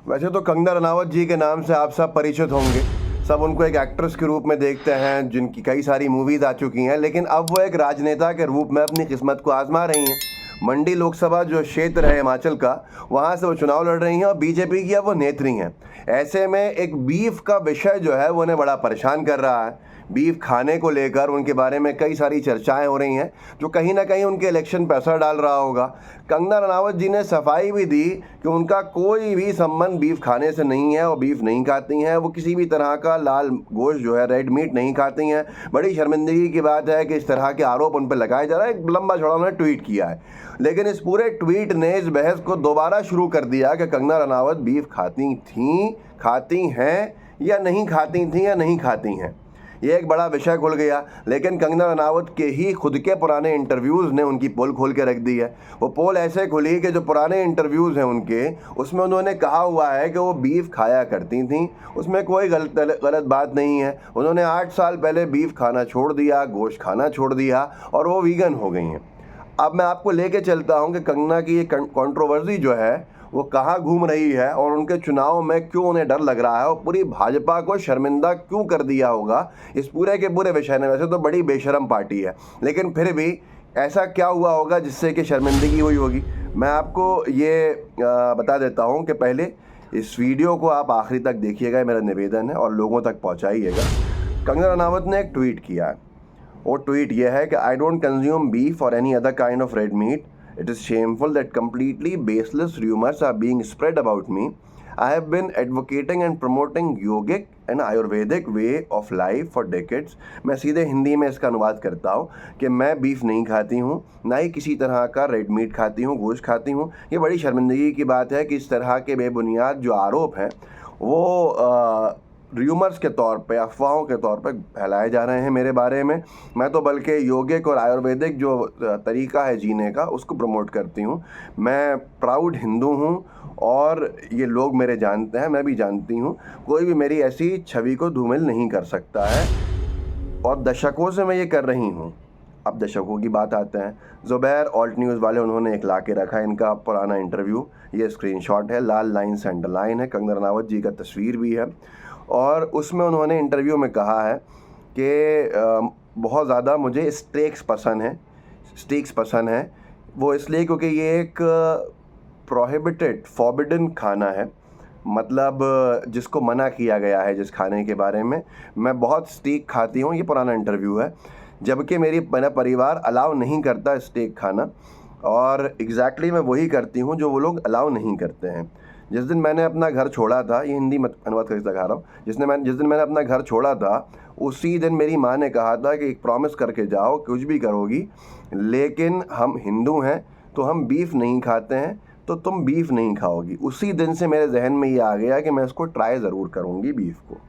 वैसे तो कंगना रनावत जी के नाम से आप सब परिचित होंगे। सब उनको एक एक्ट्रेस के रूप में देखते हैं जिनकी कई सारी मूवीज़ आ चुकी हैं, लेकिन अब वो एक राजनेता के रूप में अपनी किस्मत को आजमा रही हैं। मंडी लोकसभा जो क्षेत्र है हिमाचल का, वहाँ से वो चुनाव लड़ रही हैं और बीजेपी की अब वो नेत्री हैं। ऐसे में एक बीफ का विषय जो है वो उन्हें बड़ा परेशान कर रहा है। बीफ खाने को लेकर उनके बारे में कई सारी चर्चाएं हो रही हैं जो कहीं ना कहीं उनके इलेक्शन पर असर डाल रहा होगा। कंगना रनावत जी ने सफाई भी दी कि उनका कोई भी संबंध बीफ खाने से नहीं है और बीफ नहीं खाती हैं। वो किसी भी तरह का लाल गोश्त जो है, रेड मीट नहीं खाती हैं। बड़ी शर्मिंदगी की बात है कि इस तरह के आरोप उन पर लगाए जा रहे हैं। एक लंबा चौड़ा उन्होंने ट्वीट किया है, लेकिन इस पूरे ट्वीट ने इस बहस को दोबारा शुरू कर दिया कि कंगना रनावत बीफ खाती थीं, खाती हैं या नहीं खाती थीं या नहीं खाती हैं। ये एक बड़ा विषय खुल गया। लेकिन कंगना रनावत के ही खुद के पुराने इंटरव्यूज़ ने उनकी पोल खोल के रख दी है। वो पोल ऐसे खुली कि जो पुराने इंटरव्यूज़ हैं उनके, उसमें उन्होंने कहा हुआ है कि वो बीफ खाया करती थीं। उसमें कोई गलत बात नहीं है। उन्होंने 8 साल पहले बीफ खाना छोड़ दिया, गोश्त खाना छोड़ दिया और वो वीगन हो गई हैं। अब मैं आपको लेके चलता हूँ कि कंगना की ये कंट्रोवर्सी जो है वो कहाँ घूम रही है और उनके चुनाव में क्यों उन्हें डर लग रहा है और पूरी भाजपा को शर्मिंदा क्यों कर दिया होगा इस पूरे के पूरे विषय में। वैसे तो बड़ी बेशरम पार्टी है, लेकिन फिर भी ऐसा क्या हुआ होगा जिससे कि शर्मिंदगी हुई होगी। मैं आपको ये बता देता हूँ कि पहले इस वीडियो को आप आखिरी तक देखिएगा, मेरा निवेदन है, और लोगों तक पहुँचाइएगा। कंगना रनावत ने एक ट्वीट किया है। वो ट्वीट यह है कि आई डोंट कंज्यूम बीफ और any other kind of red meat. It is shameful that completely baseless rumors are being spread about me. I have been advocating and promoting yogic and ayurvedic way of life for decades. मैं सीधे हिंदी में इसका अनुवाद करता हूँ कि मैं beef नहीं खाती हूँ, ना ही किसी तरह का रेड मीट खाती हूँ, गोश्त खाती हूँ। ये बड़ी शर्मिंदगी की बात है कि इस तरह के बेबुनियाद जो आरोप हैं वो र्यूमर्स के तौर पे, अफवाहों के तौर पे फैलाए जा रहे हैं मेरे बारे में। मैं तो बल्कि योगिक और आयुर्वेदिक जो तरीका है जीने का, उसको प्रमोट करती हूँ। मैं प्राउड हिंदू हूँ और ये लोग मेरे जानते हैं, मैं भी जानती हूँ। कोई भी मेरी ऐसी छवि को धूमिल नहीं कर सकता है और दशकों से मैं ये कर रही हूँ। अब दशकों की बात आते हैं। ज़ुबैर ऑल्ट न्यूज़ वाले उन्होंने एक ला के रखा है इनका पुराना इंटरव्यू। ये स्क्रीनशॉट है, लाल लाइन से अंडरलाइन है, कंगना रनावत जी का तस्वीर भी है। और उसमें उन्होंने इंटरव्यू में कहा है कि बहुत ज़्यादा मुझे स्टेक्स पसंद हैं। वो इसलिए क्योंकि ये एक फॉरबिडन खाना है, मतलब जिसको मना किया गया है। जिस खाने के बारे में मैं बहुत स्टेक खाती हूँ, ये पुराना इंटरव्यू है, जबकि मेरा परिवार अलाउ नहीं करता स्टेक खाना, और एग्जैक्टली मैं वही करती हूँ जो वो लोग अलाउ नहीं करते हैं। जिस दिन मैंने अपना घर छोड़ा था, ये हिंदी में अनुवाद करके दिखा रहा हूँ, जिस दिन मैंने अपना घर छोड़ा था, उसी दिन मेरी माँ ने कहा था कि एक प्रॉमिस करके जाओ, कुछ भी करोगी लेकिन हम हिंदू हैं तो हम बीफ नहीं खाते हैं, तो तुम बीफ नहीं खाओगी। उसी दिन से मेरे जहन में ये आ गया कि मैं इसको ट्राई ज़रूर करूँगी बीफ को।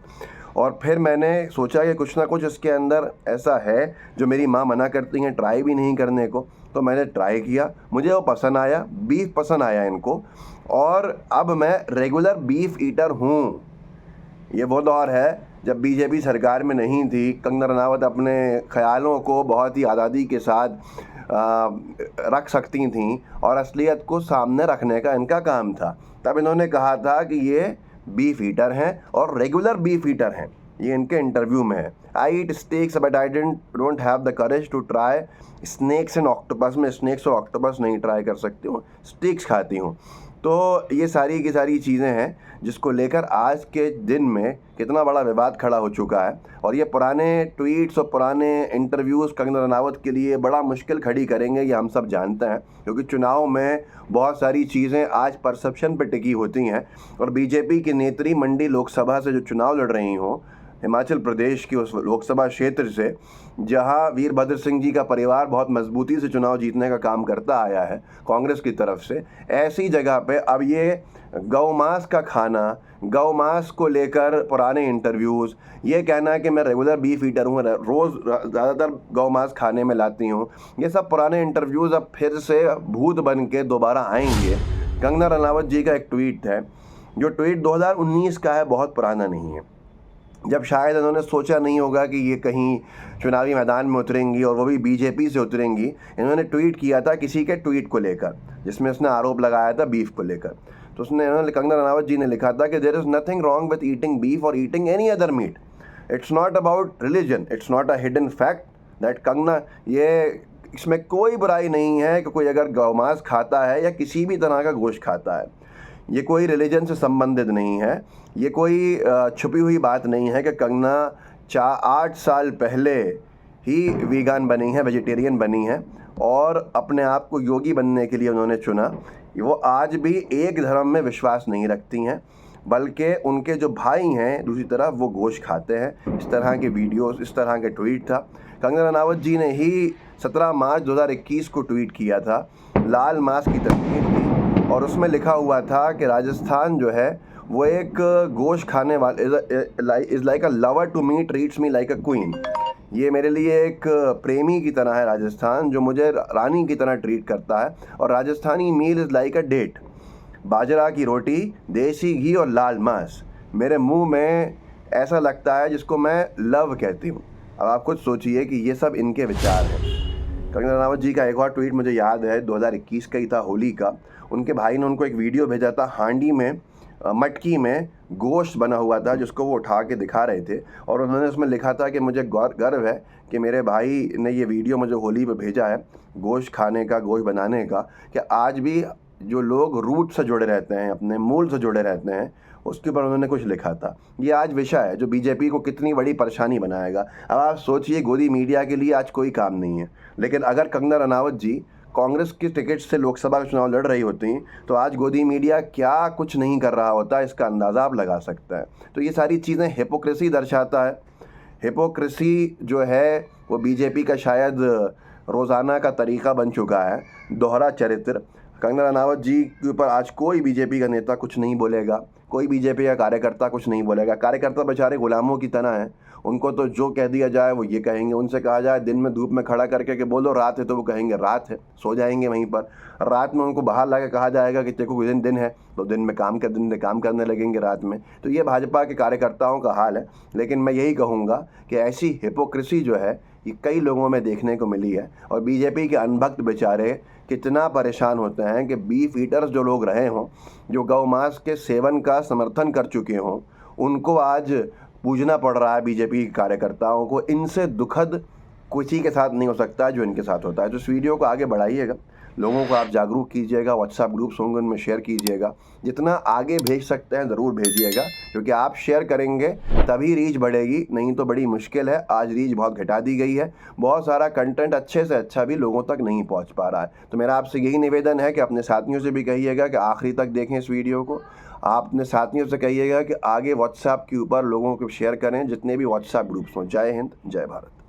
और फिर मैंने सोचा कि कुछ ना कुछ इसके अंदर ऐसा है जो मेरी माँ मना करती हैं ट्राई भी नहीं करने को, तो मैंने ट्राई किया, मुझे वो पसंद आया, बीफ पसंद आया इनको, और अब मैं रेगुलर बीफ ईटर हूँ। ये वो दौर है जब बीजेपी सरकार में नहीं थी। कंगना रनावत अपने ख्यालों को बहुत ही आज़ादी के साथ रख सकती थीं और असलियत को सामने रखने का इनका काम था। तब इन्होंने कहा था कि ये बीफ ईटर हैं और रेगुलर बीफ ईटर हैं। ये इनके इंटरव्यू में है। I eat steaks but I don't have the courage to try snacks and octopus. में स्नैक्स और ऑक्टोपस नहीं ट्राई कर सकती हूँ, स्टेक्स खाती हूँ। तो ये सारी की सारी चीज़ें हैं जिसको लेकर आज के दिन में कितना बड़ा विवाद खड़ा हो चुका है। और ये पुराने ट्वीट्स और पुराने इंटरव्यूज़ कंगना रनावत के लिए बड़ा मुश्किल खड़ी करेंगे, ये हम सब जानते हैं, क्योंकि चुनाव में बहुत सारी चीज़ें आज परसेप्शन पर टिकी होती हैं। और बीजेपी की नेत्री मंडी लोकसभा से जो चुनाव लड़ रही हों, हिमाचल प्रदेश की उस लोकसभा क्षेत्र से जहां वीरभद्र सिंह जी का परिवार बहुत मजबूती से चुनाव जीतने का काम करता आया है कांग्रेस की तरफ से, ऐसी जगह पे अब ये गौ-मांस का खाना, गौ-मांस को लेकर पुराने इंटरव्यूज़, ये कहना कि मैं रेगुलर बीफ ईटर हूँ, रोज़ ज़्यादातर गौ-मांस खाने में लाती हूँ, ये सब पुराने इंटरव्यूज़ अब फिर से भूत बन के दोबारा आएंगे। कंगना रनावत जी का एक ट्वीट है, जो ट्वीट 2019 का है, बहुत पुराना नहीं है, जब शायद उन्होंने सोचा नहीं होगा कि ये कहीं चुनावी मैदान में उतरेंगी और वो भी बीजेपी से उतरेंगी। इन्होंने ट्वीट किया था किसी के ट्वीट को लेकर, जिसमें उसने आरोप लगाया था बीफ को लेकर। तो कंगना रनावत जी ने लिखा था कि there is nothing wrong with eating beef और eating any other meat, it's not about religion, it's not a hidden fact that Kangana, ये इसमें कोई बुराई नहीं है कि कोई अगर गौमांस खाता है या किसी भी तरह का गोश्त खाता है, ये कोई रिलीजन से संबंधित नहीं है, ये कोई छुपी हुई बात नहीं है कि कंगना 8 साल पहले ही वीगन बनी है, वेजिटेरियन बनी है और अपने आप को योगी बनने के लिए उन्होंने चुना। वो आज भी एक धर्म में विश्वास नहीं रखती हैं, बल्कि उनके जो भाई हैं दूसरी तरफ वो गोश्त खाते हैं। इस तरह के वीडियोस, इस तरह के ट्वीट था। कंगना रनावत जी ने ही 17 मार्च 2021 को ट्वीट किया था, लाल मास की तस्वीर थी और उसमें लिखा हुआ था कि राजस्थान जो है वो एक गोश्त खाने वाले is like a lover to me, treats me like a queen. ये मेरे लिए एक प्रेमी की तरह है राजस्थान, जो मुझे रानी की तरह ट्रीट करता है। और राजस्थानी मील इज़ लाइक अ डेट, बाजरा की रोटी, देसी घी और लाल मांस मेरे मुंह में ऐसा लगता है जिसको मैं लव कहती हूँ। अब आप खुद सोचिए कि ये सब इनके विचार हैं। कंगना रनावत जी का एक और ट्वीट मुझे याद है, 2021 का ही था, होली का। उनके भाई ने उनको एक वीडियो भेजा था, हांडी में मटकी में गोश्त बना हुआ था जिसको वो उठा के दिखा रहे थे और उन्होंने उसमें लिखा था कि मुझे गर्व है कि मेरे भाई ने ये वीडियो मुझे होली पे भेजा है गोश्त खाने का, गोश्त बनाने का, कि आज भी जो लोग रूट से जुड़े रहते हैं, अपने मूल से जुड़े रहते हैं, उसके ऊपर उन्होंने कुछ लिखा था। ये आज विषय है जो बीजेपी को कितनी बड़ी परेशानी बनाएगा। अब आप सोचिए, गोदी मीडिया के लिए आज कोई काम नहीं है, लेकिन अगर कंगना रनावत जी कांग्रेस की टिकट से लोकसभा का चुनाव लड़ रही होती तो आज गोदी मीडिया क्या कुछ नहीं कर रहा होता, इसका अंदाज़ा आप लगा सकते हैं। तो ये सारी चीज़ें हिपोक्रेसी दर्शाता है। हिपोक्रेसी जो है वो बीजेपी का शायद रोज़ाना का तरीका बन चुका है, दोहरा चरित्र। कंगना रनावत जी के ऊपर आज कोई बीजेपी का नेता कुछ नहीं बोलेगा, कोई बीजेपी का कार्यकर्ता कुछ नहीं बोलेगा। कार्यकर्ता बेचारे गुलामों की तरह हैं, उनको तो जो कह दिया जाए वो ये कहेंगे। उनसे कहा जाए दिन में धूप में खड़ा करके कि बोलो रात है, तो वो कहेंगे रात है, सो जाएंगे वहीं पर। रात में उनको बाहर ला के कहा जाएगा कि देखो दिन है, तो दिन में काम करने लगेंगे रात में। तो ये भाजपा के कार्यकर्ताओं का हाल है। लेकिन मैं यही कहूँगा कि ऐसी हिपोक्रेसी जो है ये कई लोगों में देखने को मिली है और बीजेपी के अनभक्त बेचारे कितना परेशान होते हैं कि बीफ ईटर्स जो लोग रहे हों, जो गौ मांस के सेवन का समर्थन कर चुके हों, उनको आज पूजना पड़ रहा है बीजेपी के कार्यकर्ताओं को। इनसे दुखद किसी के साथ नहीं हो सकता जो इनके साथ होता है। तो इस वीडियो को आगे बढ़ाइएगा, लोगों को आप जागरूक कीजिएगा, व्हाट्सएप ग्रुप्स होंगे उनमें शेयर कीजिएगा, जितना आगे भेज सकते हैं ज़रूर भेजिएगा, क्योंकि आप शेयर करेंगे तभी रीच बढ़ेगी, नहीं तो बड़ी मुश्किल है। आज रीच बहुत घटा दी गई है, बहुत सारा कंटेंट अच्छे से अच्छा भी लोगों तक नहीं पहुंच पा रहा है। तो मेरा आपसे यही निवेदन है कि अपने साथियों से भी कहिएगा कि आखिरी तक देखें इस वीडियो को। आप अपने साथियों से कहिएगा कि आगे व्हाट्सएप के ऊपर लोगों को शेयर करें, जितने भी व्हाट्सएप ग्रुप्स हों। जय हिंद, जय भारत।